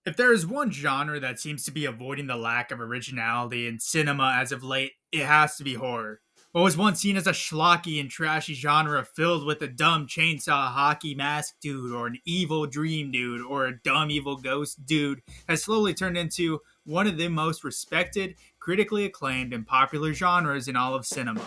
If there is one genre that seems to be avoiding the lack of originality in cinema as of late, it has to be horror. What was once seen as a schlocky and trashy genre filled with a dumb chainsaw hockey mask dude, or an evil dream dude, or a dumb evil ghost dude has slowly turned into one of the most respected, critically acclaimed, and popular genres in all of cinema.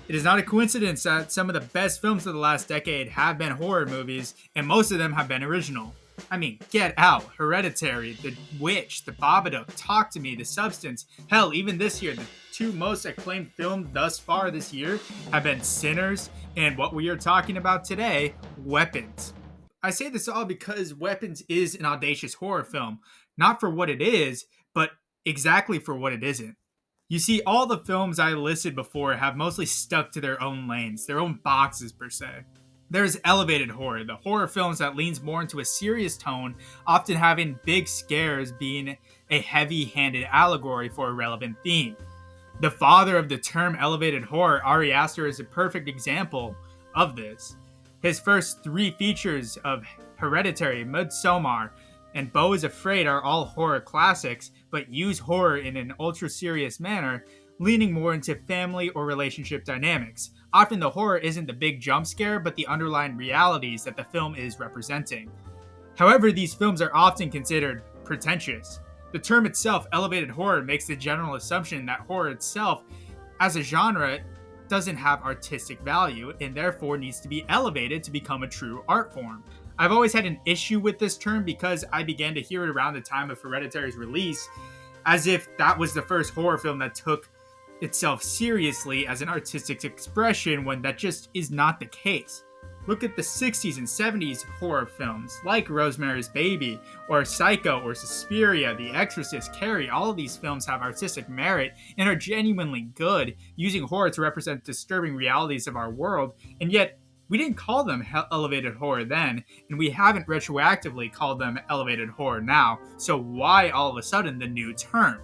It is not a coincidence that some of the best films of the last decade have been horror movies, and most of them have been original. I mean, Get Out, Hereditary, The Witch, The Babadook, Talk to Me, The Substance. Hell, even this year, the two most acclaimed films thus far this year have been Sinners and what we are talking about today, Weapons. I say this all because Weapons is an audacious horror film, not for what it is, but exactly for what it isn't. You see, all the films I listed before have mostly stuck to their own lanes, their own boxes per se. There's elevated horror, the horror films that leans more into a serious tone, often having big scares being a heavy-handed allegory for a relevant theme. The father of the term elevated horror, Ari Aster, is a perfect example of this. His first three features of Hereditary, Midsommar, and Beau is Afraid are all horror classics, but use horror in an ultra serious manner, leaning more into family or relationship dynamics. Often the horror isn't the big jump scare, but the underlying realities that the film is representing. However, these films are often considered pretentious. The term itself, elevated horror, makes the general assumption that horror itself, as a genre, doesn't have artistic value and therefore needs to be elevated to become a true art form. I've always had an issue with this term because I began to hear it around the time of Hereditary's release, as if that was the first horror film that took itself seriously as an artistic expression when that just is not the case. Look at the 60s and 70s horror films like Rosemary's Baby, or Psycho, or Suspiria, The Exorcist, Carrie. All of these films have artistic merit and are genuinely good, using horror to represent disturbing realities of our world, and yet we didn't call them elevated horror then, and we haven't retroactively called them elevated horror now, so why all of a sudden the new term?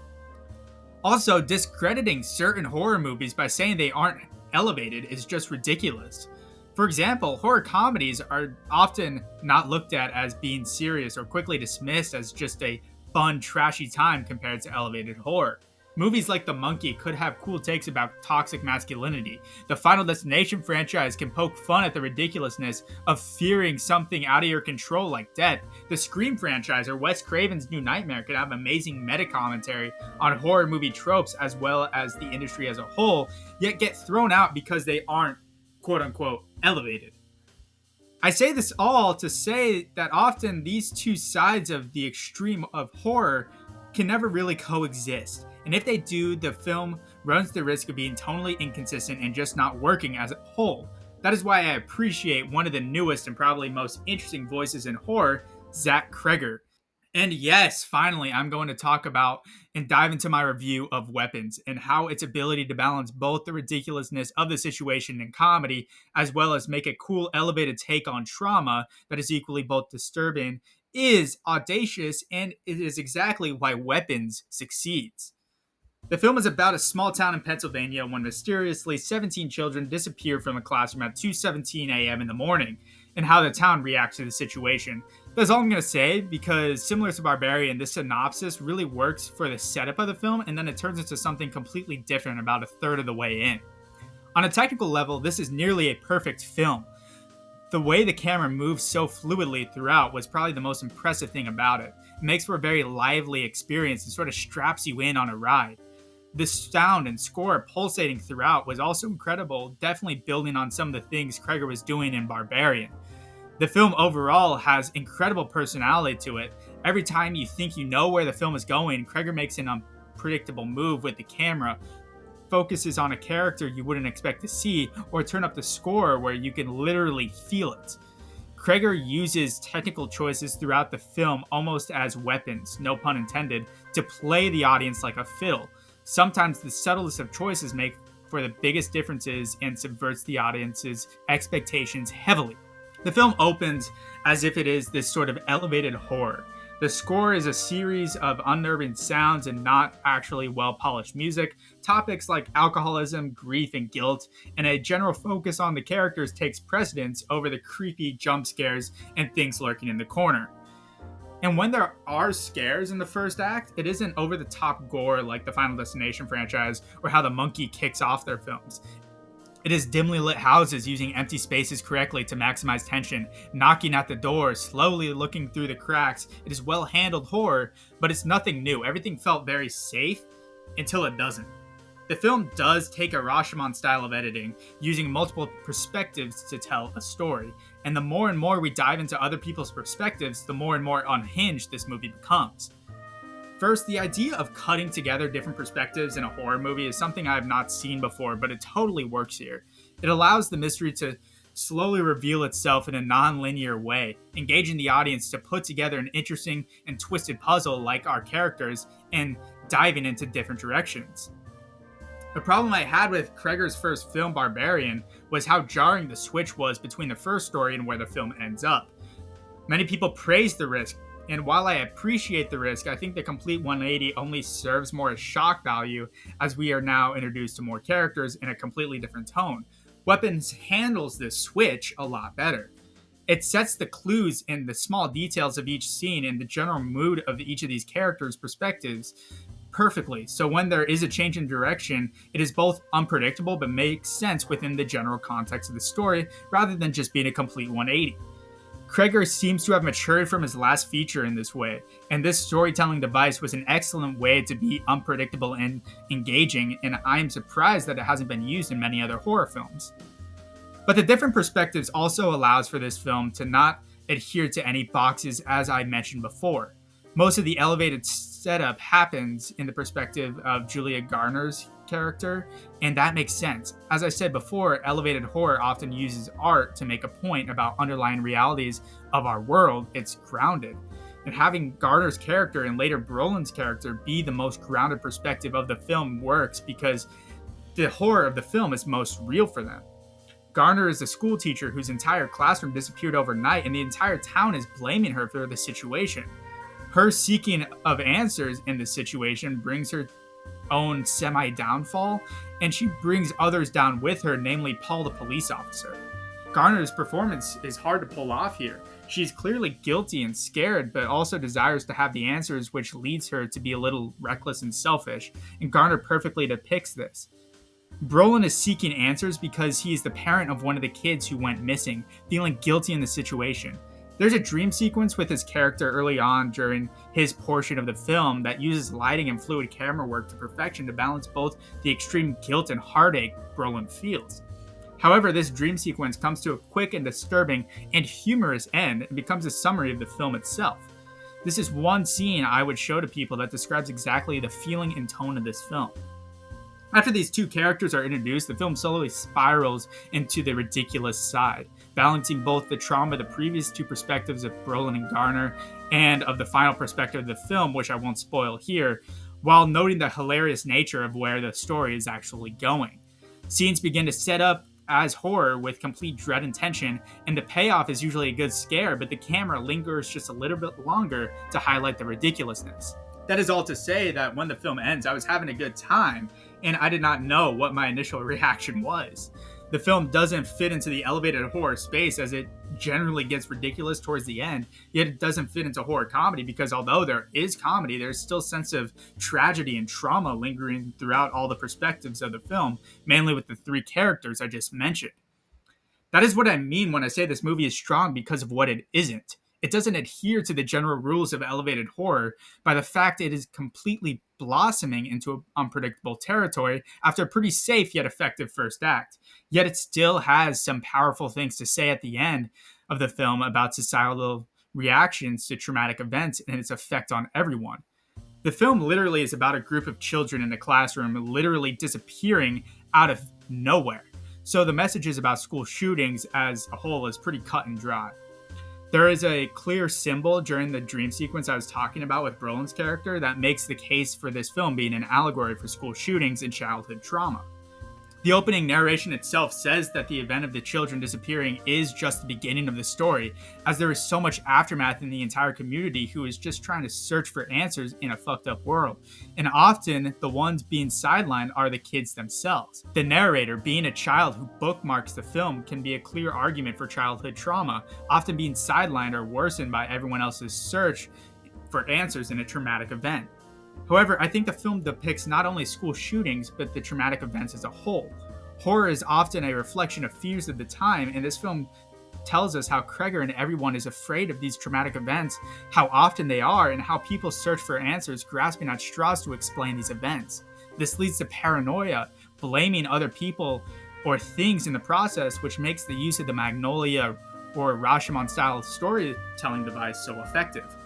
Also, discrediting certain horror movies by saying they aren't elevated is just ridiculous. For example, horror comedies are often not looked at as being serious or quickly dismissed as just a fun, trashy time compared to elevated horror. Movies like The Monkey could have cool takes about toxic masculinity. The Final Destination franchise can poke fun at the ridiculousness of fearing something out of your control like death. The Scream franchise or Wes Craven's New Nightmare could have amazing meta commentary on horror movie tropes as well as the industry as a whole, yet get thrown out because they aren't quote unquote elevated. I say this all to say that often these two sides of the extreme of horror can never really coexist. And if they do, the film runs the risk of being tonally inconsistent and just not working as a whole. That is why I appreciate one of the newest and probably most interesting voices in horror, Zach Cregger. And yes, finally, I'm going to talk about and dive into my review of Weapons and how its ability to balance both the ridiculousness of the situation and comedy, as well as make a cool, elevated take on trauma that is equally both disturbing, is audacious, and it is exactly why Weapons succeeds. The film is about a small town in Pennsylvania when mysteriously 17 children disappear from a classroom at 2:17 a.m. in the morning, and how the town reacts to the situation. That's all I'm going to say because, similar to Barbarian, this synopsis really works for the setup of the film, and then it turns into something completely different about a third of the way in. On a technical level, this is nearly a perfect film. The way the camera moves so fluidly throughout was probably the most impressive thing about it. It makes for a very lively experience and sort of straps you in on a ride. The sound and score pulsating throughout was also incredible, definitely building on some of the things Cregger was doing in Barbarian. The film overall has incredible personality to it. Every time you think you know where the film is going, Cregger makes an unpredictable move with the camera, focuses on a character you wouldn't expect to see, or turn up the score where you can literally feel it. Cregger uses technical choices throughout the film almost as weapons, no pun intended, to play the audience like a fiddle. Sometimes the subtlest of choices make for the biggest differences and subverts the audience's expectations heavily. The film opens as if it is this sort of elevated horror. The score is a series of unnerving sounds and not actually well-polished music. Topics like alcoholism, grief, and guilt, and a general focus on the characters takes precedence over the creepy jump scares and things lurking in the corner. And when there are scares in the first act, it isn't over the top gore like the Final Destination franchise or how the monkey kicks off their films. It is dimly lit houses using empty spaces correctly to maximize tension, knocking at the door, slowly looking through the cracks. It is well handled horror, but it's nothing new. Everything felt very safe until it doesn't. The film does take a Rashomon style of editing, using multiple perspectives to tell a story. And the more and more we dive into other people's perspectives, the more and more unhinged this movie becomes. First, the idea of cutting together different perspectives in a horror movie is something I have not seen before, but it totally works here. It allows the mystery to slowly reveal itself in a non-linear way, engaging the audience to put together an interesting and twisted puzzle like our characters and diving into different directions. The problem I had with Cregger's first film, Barbarian, was how jarring the switch was between the first story and where the film ends up. Many people praise the risk, and while I appreciate the risk, I think the complete 180 only serves more as shock value as we are now introduced to more characters in a completely different tone. Weapons handles this switch a lot better. It sets the clues in the small details of each scene and the general mood of each of these characters' perspectives perfectly. So when there is a change in direction, it is both unpredictable but makes sense within the general context of the story rather than just being a complete 180. Cregger seems to have matured from his last feature in this way, and this storytelling device was an excellent way to be unpredictable and engaging, and I am surprised that it hasn't been used in many other horror films. But the different perspectives also allows for this film to not adhere to any boxes, as I mentioned before. Most of the elevated setup happens in the perspective of Julia Garner's character, and that makes sense. As I said before, elevated horror often uses art to make a point about underlying realities of our world. It's grounded. And having Garner's character and later Brolin's character be the most grounded perspective of the film works because the horror of the film is most real for them. Garner is a school teacher whose entire classroom disappeared overnight, and the entire town is blaming her for the situation. Her seeking of answers in this situation brings her own semi-downfall, and she brings others down with her, namely Paul the police officer. Garner's performance is hard to pull off here. She's clearly guilty and scared, but also desires to have the answers, which leads her to be a little reckless and selfish, and Garner perfectly depicts this. Brolin is seeking answers because he is the parent of one of the kids who went missing, feeling guilty in the situation. There's a dream sequence with his character early on during his portion of the film that uses lighting and fluid camera work to perfection to balance both the extreme guilt and heartache Brolin feels. However, this dream sequence comes to a quick and disturbing and humorous end and becomes a summary of the film itself. This is one scene I would show to people that describes exactly the feeling and tone of this film. After these two characters are introduced, the film slowly spirals into the ridiculous side, balancing both the trauma of the previous two perspectives of Brolin and Garner and of the final perspective of the film, which I won't spoil here, while noting the hilarious nature of where the story is actually going. Scenes begin to set up as horror with complete dread and tension, and the payoff is usually a good scare, but the camera lingers just a little bit longer to highlight the ridiculousness. That is all to say that when the film ends, I was having a good time, and I did not know what my initial reaction was. The film doesn't fit into the elevated horror space as it generally gets ridiculous towards the end, yet it doesn't fit into horror comedy because although there is comedy, there's still a sense of tragedy and trauma lingering throughout all the perspectives of the film, mainly with the three characters I just mentioned. That is what I mean when I say this movie is strong because of what it isn't. It doesn't adhere to the general rules of elevated horror by the fact it is completely blossoming into unpredictable territory after a pretty safe yet effective first act. Yet it still has some powerful things to say at the end of the film about societal reactions to traumatic events and its effect on everyone. The film literally is about a group of children in a classroom literally disappearing out of nowhere. So the messages about school shootings as a whole is pretty cut and dry. There is a clear symbol during the dream sequence I was talking about with Brolin's character that makes the case for this film being an allegory for school shootings and childhood trauma. The opening narration itself says that the event of the children disappearing is just the beginning of the story, as there is so much aftermath in the entire community who is just trying to search for answers in a fucked up world. And often, the ones being sidelined are the kids themselves. The narrator, being a child who bookmarks the film, can be a clear argument for childhood trauma, often being sidelined or worsened by everyone else's search for answers in a traumatic event. However, I think the film depicts not only school shootings, but the traumatic events as a whole. Horror is often a reflection of fears of the time, and this film tells us how Kreger and everyone is afraid of these traumatic events, how often they are, and how people search for answers, grasping at straws to explain these events. This leads to paranoia, blaming other people or things in the process, which makes the use of the Magnolia or Rashomon style storytelling device so effective.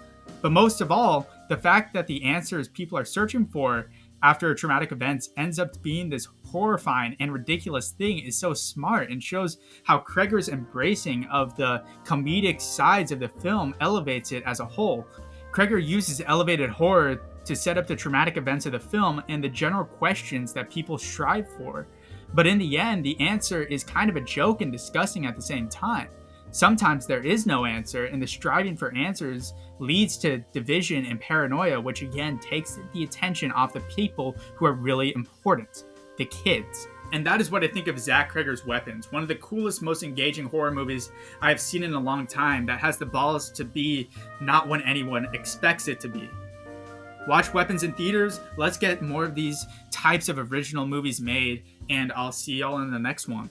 But most of all, the fact that the answers people are searching for after traumatic events ends up being this horrifying and ridiculous thing is so smart and shows how Kreger's embracing of the comedic sides of the film elevates it as a whole. Kreger uses elevated horror to set up the traumatic events of the film and the general questions that people strive for. But in the end, the answer is kind of a joke and disgusting at the same time. Sometimes there is no answer, and the striving for answers leads to division and paranoia, which again takes the attention off the people who are really important, the kids. And that is what I think of Zach Kreger's Weapons, one of the coolest, most engaging horror movies I have seen in a long time that has the balls to be not what anyone expects it to be. Watch Weapons in theaters, let's get more of these types of original movies made, and I'll see y'all in the next one.